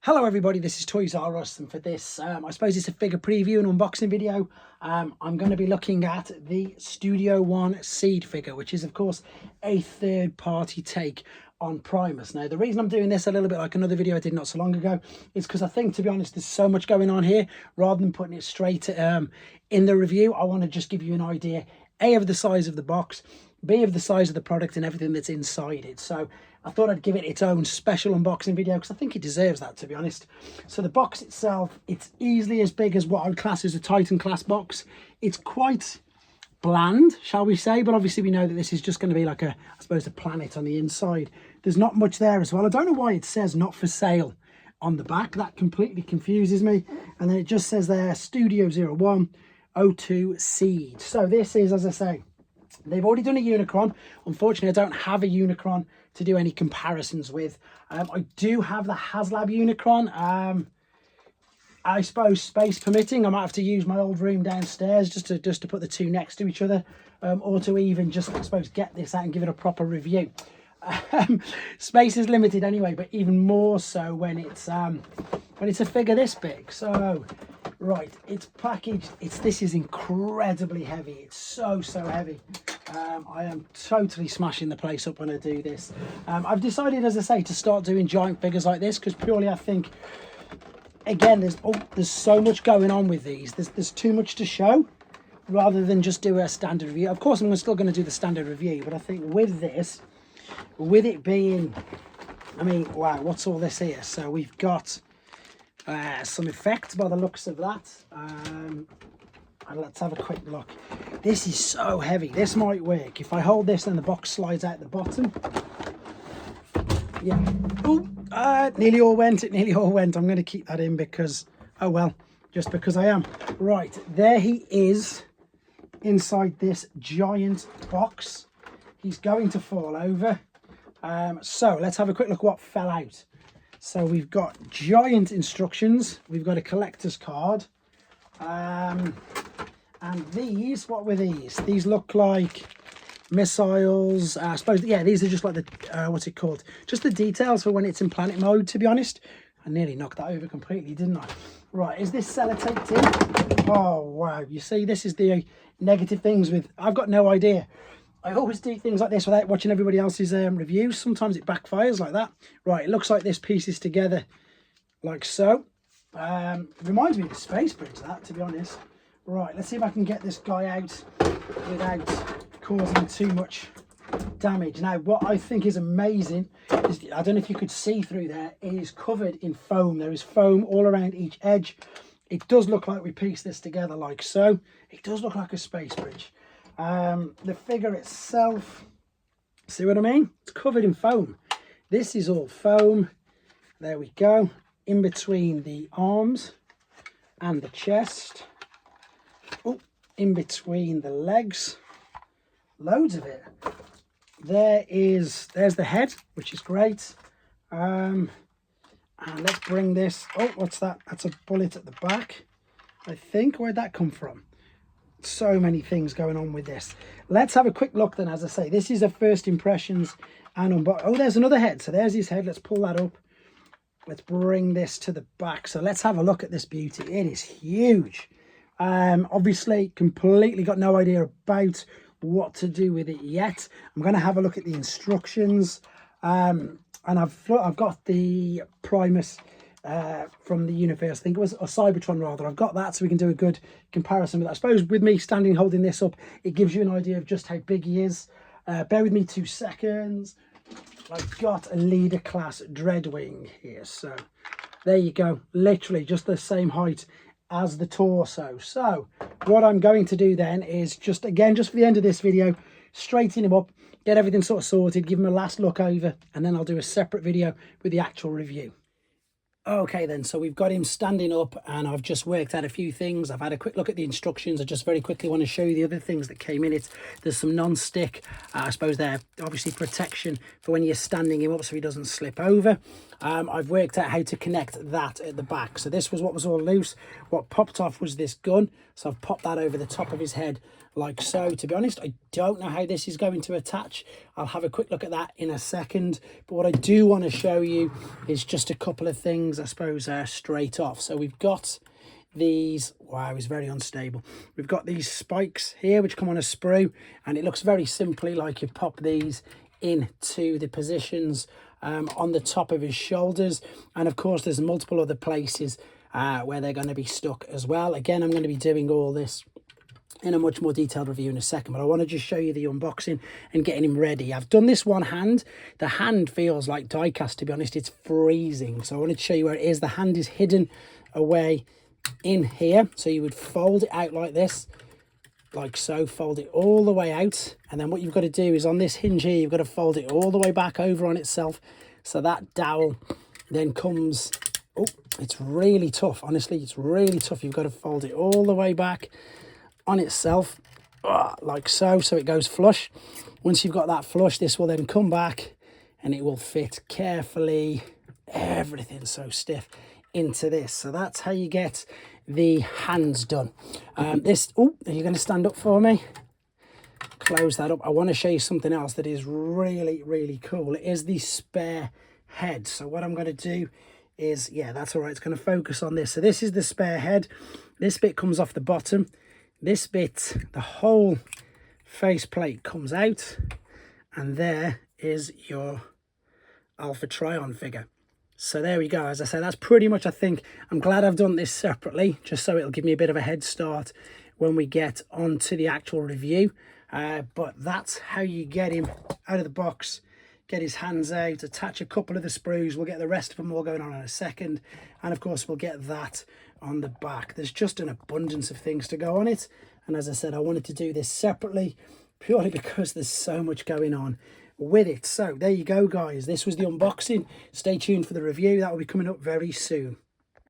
Hello everybody, this is Toys R Us, and for this, I suppose it's a figure preview and unboxing video. I'm going to be looking at the Studio One Seed figure, which is of course a third-party take on Primus. Now, the reason I'm doing this a little bit like another video I did not so long ago is because I think, to be honest, there's so much going on here. Rather than putting it straight in the review, I want to just give you an idea, A, of the size of the box, B, of the size of the product and everything that's inside it. So I thought I'd give it its own special unboxing video because I think it deserves that, to be honest. So the box itself, it's easily as big as what I would class as a Titan class box. It's quite bland, shall we say, but obviously we know that this is just going to be like I suppose a planet on the inside. There's not much there as well. I don't know why it says not for sale on the back. That completely confuses me. And then it just says there Studio 01 02 Seed. So this is, as I say, they've already done a Unicron. Unfortunately, I don't have a Unicron to do any comparisons with. I do have the HasLab Unicron. I suppose, space permitting, I might have to use my old room downstairs just to put the two next to each other, or to even just, I suppose, get this out and give it a proper review. Space is limited anyway, but even more so when it's a figure this big. So right, it's packaged. This is incredibly heavy. It's so heavy. I am totally smashing the place up when I do this. I've decided, as I say, to start doing giant figures like this because purely I think, again, there's so much going on with these. There's too much to show rather than just do a standard review. Of course, I'm still going to do the standard review, but I think with this, with it being, I mean, wow, what's all this here? So we've got some effects by the looks of that. And let's have a quick look. This is so heavy. This might work. If I hold this and the box slides out the bottom. Yeah. Oh, nearly all went. It nearly all went. I'm going to keep that in because, oh well, just because I am. Right, there he is inside this giant box. He's going to fall over. So let's have a quick look what fell out. So we've got giant instructions. We've got a collector's card. And these, what were these? These look like missiles. I suppose, yeah, these are just like the, what's it called? Just the details for when it's in planet mode, to be honest. I nearly knocked that over completely, didn't I? Right, is this sellotaped in? Oh, wow. You see, this is the negative things with, I've got no idea. I always do things like this without watching everybody else's reviews. Sometimes it backfires like that. Right, it looks like this piece is together like so. Reminds me of the space bridge, that, to be honest. Right, let's see if I can get this guy out without causing too much damage. Now, what I think is amazing is, I don't know if you could see through there, it is covered in foam. There is foam all around each edge. It does look like we pieced this together like so. It does look like a space bridge. The figure itself, see what I mean? It's covered in foam. This is all foam. There we go. In between the arms and the chest. Oh, in between the legs. Loads of it. There's the head, which is great. And let's bring this. Oh, what's that? That's a bullet at the back, I think. Where'd that come from? So many things going on with this. Let's have a quick look then. As I say, this is a first impressions and oh, there's another head. So there's his head. Let's pull that up. Let's bring this to the back. So let's have a look at this beauty. It is huge. Obviously completely got no idea about what to do with it yet. I'm going to have a look at the instructions. And I've got the Primus from the universe, I think it was, or Cybertron rather. I've got that so we can do a good comparison with that. I suppose with me standing holding this up, it gives you an idea of just how big he is. Bear with me 2 seconds. I've got a leader class Dreadwing here, so there you go, literally just the same height as the torso. So what I'm going to do then is just for the end of this video, straighten him up, get everything sort of sorted, give him a last look over, and then I'll do a separate video with the actual review. Okay then, so we've got him standing up and I've just worked out a few things. I've had a quick look at the instructions. I just very quickly want to show you the other things that came in it. There's some non-stick, I suppose they're obviously protection for when you're standing him up so he doesn't slip over. I've worked out how to connect that at the back. So this was what was all loose. What popped off was this gun. So I've popped that over the top of his head like so. To be honest, I don't know how this is going to attach. I'll have a quick look at that in a second. But what I do want to show you is just a couple of things things, I suppose, straight off. So we've got these, wow, it's very unstable. We've got these spikes here which come on a sprue, and it looks very simply like you pop these into the positions on the top of his shoulders. And of course there's multiple other places where they're going to be stuck as well. Again, I'm going to be doing all this in a much more detailed review in a second, but I want to just show you the unboxing and getting him ready. I've done this one hand. The hand feels like die cast, to be honest. It's freezing, so I wanted to show you where it is. The hand is hidden away in here, so you would fold it out like this, like so. Fold it all the way out, and then what you've got to do is on this hinge here, you've got to fold it all the way back over on itself, so that dowel then comes. Oh, it's really tough, honestly. It's really tough. You've got to fold it all the way back on itself, like so, so it goes flush. Once you've got that flush, this will then come back and it will fit carefully, everything so stiff, into this. So that's how you get the hands done. This, oh, are you going to stand up for me? Close that up. I want to show you something else that is really, really cool. It is the spare head. So what I'm going to do is, yeah, that's all right. It's going to focus on this. So this is the spare head. This bit comes off the bottom. This bit, the whole faceplate comes out, and there is your Alpha Trion figure. So there we go. As I say, that's pretty much, I think, I'm glad I've done this separately, just so it'll give me a bit of a head start when we get onto the actual review. But that's how you get him out of the box, get his hands out, attach a couple of the sprues. We'll get the rest of them all going on in a second. And of course, we'll get that on the back. There's just an abundance of things to go on it. And as I said, I wanted to do this separately purely because there's so much going on with it. So there you go, guys. This was the unboxing. Stay tuned for the review. That will be coming up very soon.